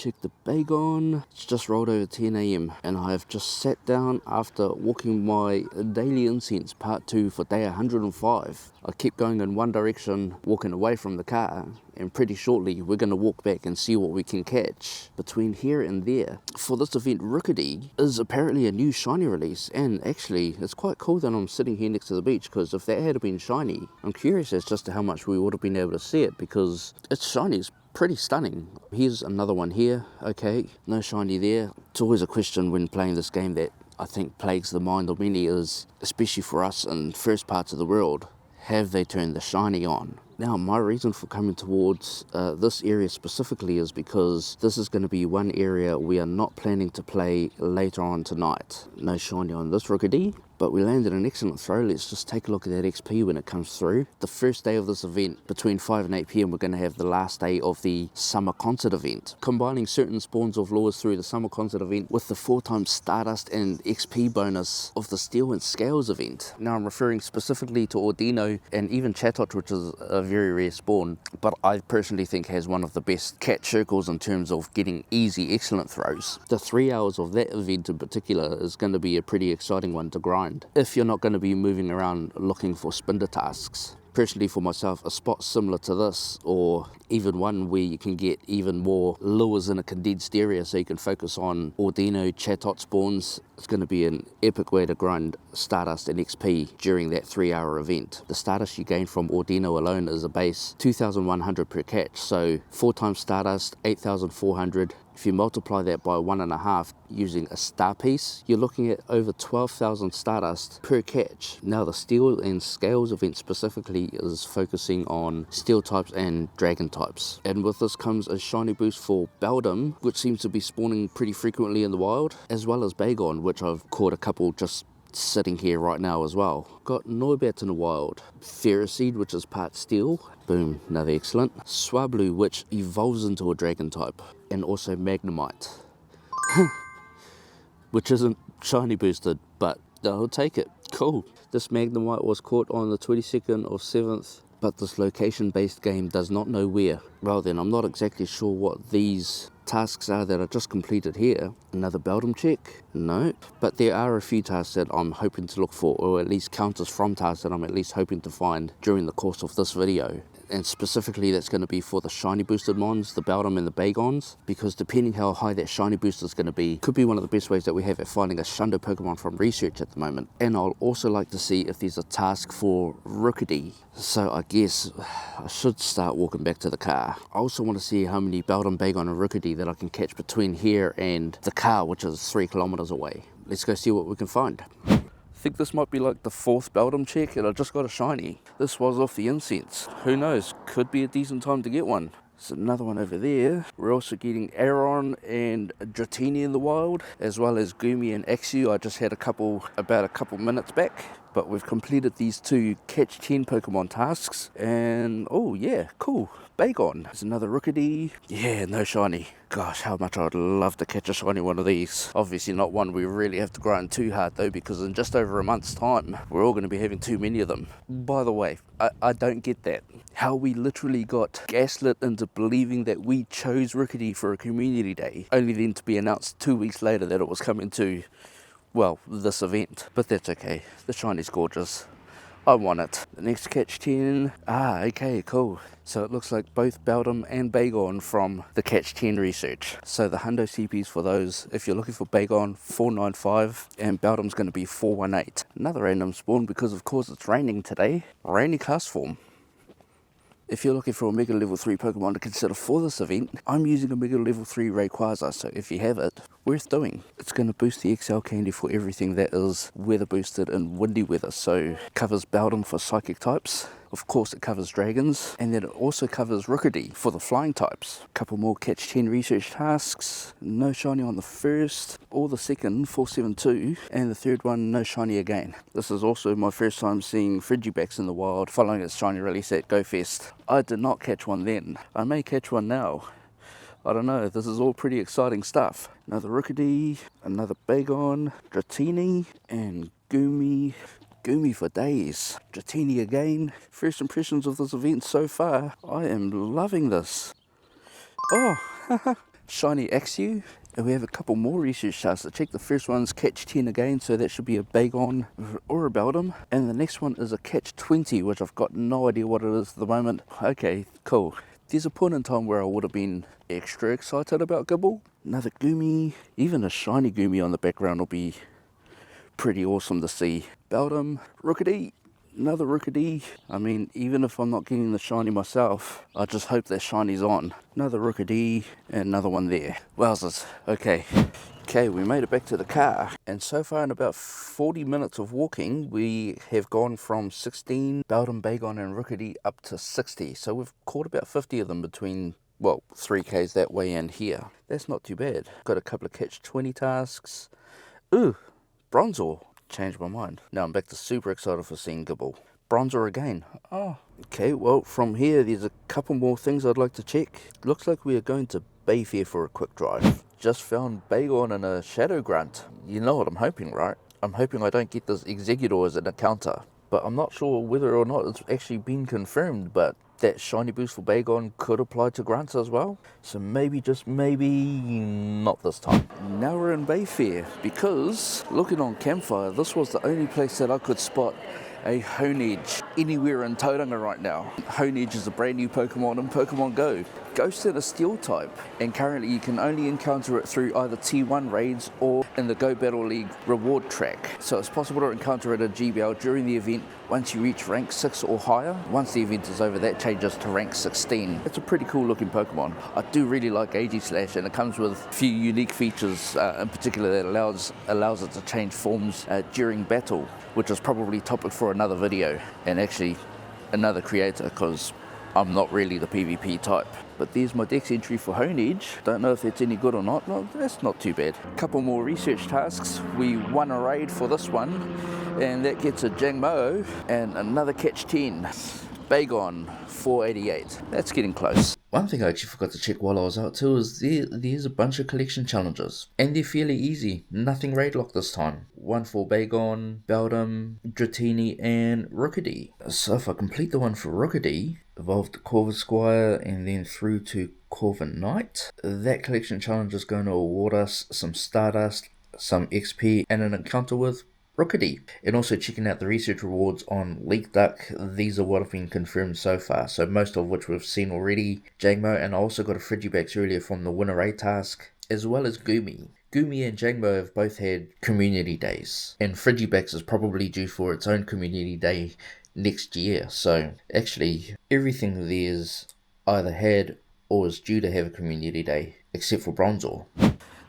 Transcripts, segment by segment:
check the Bagon. It's just rolled over 10 AM and I have just sat down after walking my daily incense part 2 for day 105. I kept going in one direction, walking away from the car, and pretty shortly we're going to walk back and see what we can catch between here and there. For this event, Rookidee is apparently a new shiny release, and actually it's quite cool that I'm sitting here next to the beach, because if that had been shiny, I'm curious as just to how much we would have been able to see it, because it's shiny. It's pretty stunning. Here's another one here. Okay, no shiny there. It's always a question when playing this game that I think plagues the mind of many is, especially for us in first parts of the world, have they turned the shiny on? Now, my reason for coming towards this area specifically is because this is going to be one area we are not planning to play later on tonight. No shiny on this Rookidee, but we landed an excellent throw. Let's just take a look at that XP when it comes through. The first day of this event, between 5 and 8 PM, we're going to have the last day of the summer concert event. Combining certain spawns of lures through the summer concert event with the 4x Stardust and XP bonus of the Steel and Scales event. Now, I'm referring specifically to Ordino and even Chatot, which is a very rare spawn, but I personally think has one of the best catch circles in terms of getting easy, excellent throws. The 3 hours of that event in particular is going to be a pretty exciting one to grind if you're not going to be moving around looking for spinder tasks. Personally, for myself, a spot similar to this, or even one where you can get even more lures in a condensed area so you can focus on Ordino, Chatot spawns, it's going to be an epic way to grind Stardust and XP during that 3-hour event. The Stardust you gain from Ordino alone is a base 2,100 per catch, so 4x Stardust, 8,400. If you multiply that by 1.5 using a star piece, you're looking at over 12,000 Stardust per catch. Now, the Steel and Scales event specifically is focusing on Steel types and Dragon types. And with this comes a shiny boost for Beldum, which seems to be spawning pretty frequently in the wild, as well as Bagon, which I've caught a couple just sitting here right now as well. Got Noibat in the wild, Ferroseed, which is part Steel, boom, another excellent. Swablu, which evolves into a Dragon type, and also Magnemite, which isn't shiny boosted, but I'll take it. Cool. This Magnemite was caught on the 22nd of 7th, but this location-based game does not know where. Well then, I'm not exactly sure what these tasks are that are just completed here. Another Beldum check? Nope. But there are a few tasks that I'm hoping to look for, or at least counters from tasks that I'm at least hoping to find during the course of this video. And specifically, that's going to be for the shiny boosted mons, the Beldum and the Bagons, because depending how high that shiny boost is going to be, could be one of the best ways that we have at finding a Shundo Pokemon from research at the moment. And I'll also like to see if there's a task for Rookidee. So I guess I should start walking back to the car. I also want to see how many Beldum, Bagon and Rookidee that I can catch between here and the car, which is 3 kilometers away. Let's go see what we can find. I think this might be like the 4th Beldum check and I just got a shiny. This was off the incense. Who knows, could be a decent time to get one. There's another one over there. We're also getting Aron and Dratini in the wild, as well as Gumi and Axew. I just had about a couple minutes back. But we've completed these 2 catch 10 Pokemon tasks, and oh yeah, cool. Bagon. There's another Rookidee. Yeah, no shiny. Gosh, how much I'd love to catch a shiny one of these. Obviously not one we really have to grind too hard though, because in just over a month's time, we're all going to be having too many of them. By the way, I don't get that. How we literally got gaslit into believing that we chose Rookidee for a community day, only then to be announced 2 weeks later that it was coming to, well, this event. But that's okay. The shiny's gorgeous. I want it. The next catch 10. Okay, cool. So it looks like both Beldum and Bagon from the catch 10 research. So the hundo CPs for those, if you're looking for Bagon, 495, and Beldum's going to be 418. Another random spawn because of course it's raining today. Rainy class form. If you're looking for a Mega Level 3 Pokemon to consider for this event, I'm using a Mega Level 3 Rayquaza, so if you have it, worth doing. It's going to boost the XL candy for everything that is weather boosted in windy weather, so covers Beldum for psychic types. Of course it covers dragons, and then it also covers Rookidee for the flying types. A couple more catch 10 research tasks, no shiny on the first, or the second, 472, and the third one, no shiny again. This is also my first time seeing Frigibacks in the wild following its shiny release at GoFest. I did not catch one then, I may catch one now. I don't know, this is all pretty exciting stuff. Another Rookidee, another Bagon, Dratini, and Gumi. Gumi for days. Dratini again. First impressions of this event so far. I am loving this. Oh, Shiny Axew. And we have a couple more research tasks to check. The first one's catch 10 again, so that should be a Bagon or a Beldum. And the next one is a catch 20, which I've got no idea what it is at the moment. Okay, cool. There's a point in time where I would have been extra excited about Gibble. Another Goomy, even a shiny Goomy on the background will be pretty awesome to see. Beldum, Rookidee. Another Rookidee. I mean, even if I'm not getting the shiny myself, I just hope that shiny's on. Another Rookidee and another one there. Wowzers. Okay, we made it back to the car. And so far in about 40 minutes of walking, we have gone from 16 Beldum, Bagon and Rookidee up to 60. So we've caught about 50 of them between, well, 3Ks that way and here. That's not too bad. Got a couple of catch 20 tasks. Ooh, Bronzor. Changed my mind. Now I'm back to super excited for seeing Gibble. Bronzor again. Oh. Okay, well, from here there's a couple more things I'd like to check. Looks like we are going to Bayfair for a quick drive. Just found Bagon and a Shadow Grunt. You know what I'm hoping, right? I'm hoping I don't get this Executor as an encounter. But I'm not sure whether or not it's actually been confirmed, but that shiny boost for Bagon could apply to grunts as well. So maybe, just maybe, not this time. Now we're in Bayfair, because looking on Campfire, this was the only place that I could spot a Honedge anywhere in Tauranga right now. Honedge is a brand new Pokemon in Pokemon Go. Ghost and a Steel type, and currently you can only encounter it through either T1 raids or in the Go Battle League reward track. So it's possible to encounter it at GBL during the event once you reach rank 6 or higher. Once the event is over, that changes to rank 16. It's a pretty cool looking Pokemon. I do really like Aegislash, and it comes with a few unique features, in particular that allows it to change forms during battle, which is probably topic for another video, and actually another creator, because I'm not really the PvP type. But there's my dex entry for Honedge. Don't know if it's any good or not. Well, that's not too bad. Couple more research tasks. We won a raid for this one, and that gets a Jangmo and another catch 10. Bagon 488. That's getting close. One thing I actually forgot to check while I was out too is there's a bunch of collection challenges, and they're fairly easy. Nothing raid lock this time. One for Bagon, Beldum, Dratini and Rookidee. So if I complete the one for Rookidee, evolve to Corvus Squire and then through to Corvin Knight, that collection challenge is going to award us some Stardust, some XP and an encounter with Rookidee. And also checking out the research rewards on Leak Duck. These are what have been confirmed so far, so most of which we've seen already. Jangmo, and I also got a Frigibax earlier from the Winter Raid task, as well as Goomy. Goomy and Jangmo have both had community days, and Frigibax is probably due for its own community day next year. So actually everything there's either had or is due to have a community day, except for Bronzor.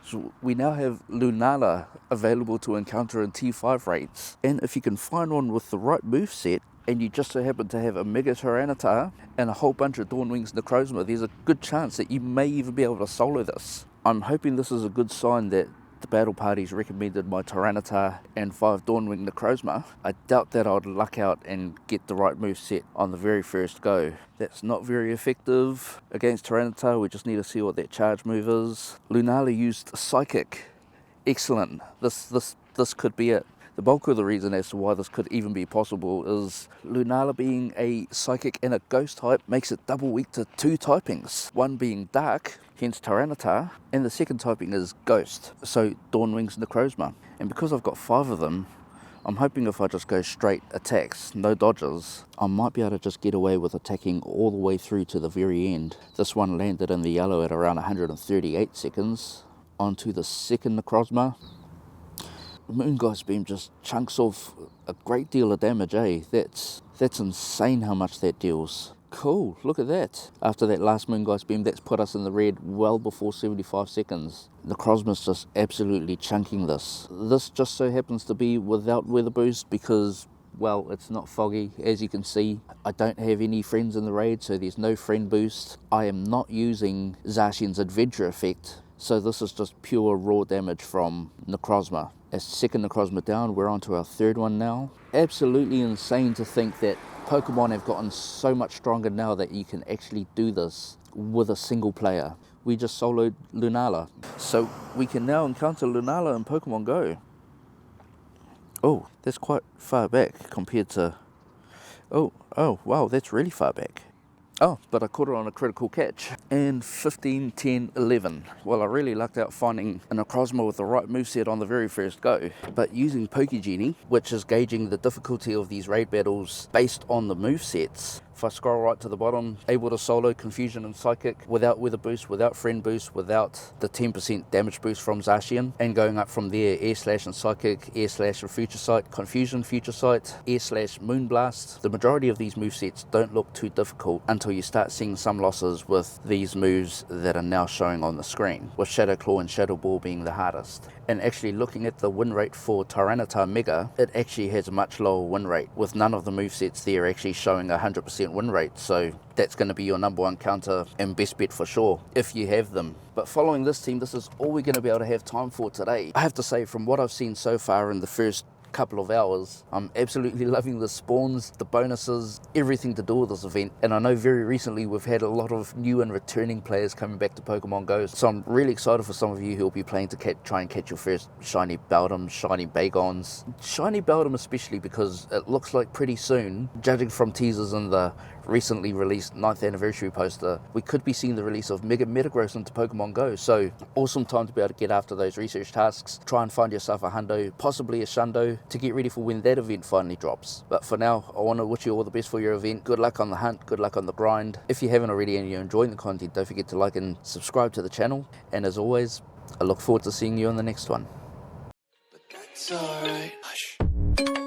So we now have Lunala available to encounter in T5 raids, and if you can find one with the right moveset, and you just so happen to have a Mega Tyranitar and a whole bunch of Dawnwings Necrozma, there's a good chance that you may even be able to solo this. I'm hoping this is a good sign that the battle parties recommended my Tyranitar and 5 Dawnwing Necrozma. I doubt that I'd luck out and get the right moveset on the very first go. That's not very effective against Tyranitar. We just need to see what that charge move is. Lunala used Psychic. Excellent. This could be it. The bulk of the reason as to why this could even be possible is Lunala being a Psychic and a Ghost type makes it double weak to 2 typings. One being Dark, hence Tyranitar, and the second typing is Ghost, so Dawnwings Necrozma. And because I've got 5 of them, I'm hoping if I just go straight attacks, no dodges, I might be able to just get away with attacking all the way through to the very end. This one landed in the yellow at around 138 seconds. Onto the second Necrozma. Moongeist Beam just chunks off a great deal of damage, eh? That's insane how much that deals. Cool, look at that. After that last Moongeist Beam, that's put us in the red well before 75 seconds. The Necrozma's just absolutely chunking this. This just so happens to be without weather boost because, well, it's not foggy. As you can see, I don't have any friends in the raid, so there's no friend boost. I am not using Zacian's Adventure effect, so this is just pure raw damage from Necrozma. As second Necrozma down, we're on to our third one now. Absolutely insane to think that Pokemon have gotten so much stronger now that you can actually do this with a single player. We just soloed Lunala. So we can now encounter Lunala in Pokemon Go. Oh, that's quite far back compared to... Oh, wow, that's really far back. Oh, but I caught it on a critical catch. And 15, 10, 11. Well, I really lucked out finding an Acrosma with the right moveset on the very first go. But using Pokegenie, which is gauging the difficulty of these raid battles based on the movesets, if I scroll right to the bottom, able to solo Confusion and Psychic without Weather Boost, without Friend Boost, without the 10% damage boost from Zacian, and going up from there, Air Slash and Psychic, Air Slash and Future Sight, Confusion, Future Sight, Air Slash, Moonblast. The majority of these movesets don't look too difficult until you start seeing some losses with these moves that are now showing on the screen, with Shadow Claw and Shadow Ball being the hardest. And actually looking at the win rate for Tyranitar Mega, it actually has a much lower win rate, with none of the movesets there actually showing 100% win rate, so that's going to be your number one counter and best bet for sure, if you have them. But following this team, this is all we're going to be able to have time for today. I have to say, from what I've seen so far in the first couple of hours, I'm absolutely loving the spawns, the bonuses, everything to do with this event. And I know very recently we've had a lot of new and returning players coming back to Pokemon Go, so I'm really excited for some of you who will be playing to try and catch your first Shiny Beldum, Shiny Bagons. Shiny Beldum especially, because it looks like pretty soon, judging from teasers in the recently released 9th anniversary poster, we could be seeing the release of Mega Metagross into Pokemon Go. So awesome time to be able to get after those research tasks, try and find yourself a hundo, possibly a shundo, to get ready for when that event finally drops. But for now, I want to wish you all the best for your event. Good luck on the hunt, good luck on the grind. If you haven't already and you're enjoying the content, don't forget to like and subscribe to the channel. And as always, I look forward to seeing you on the next one. But that's alright. Hush.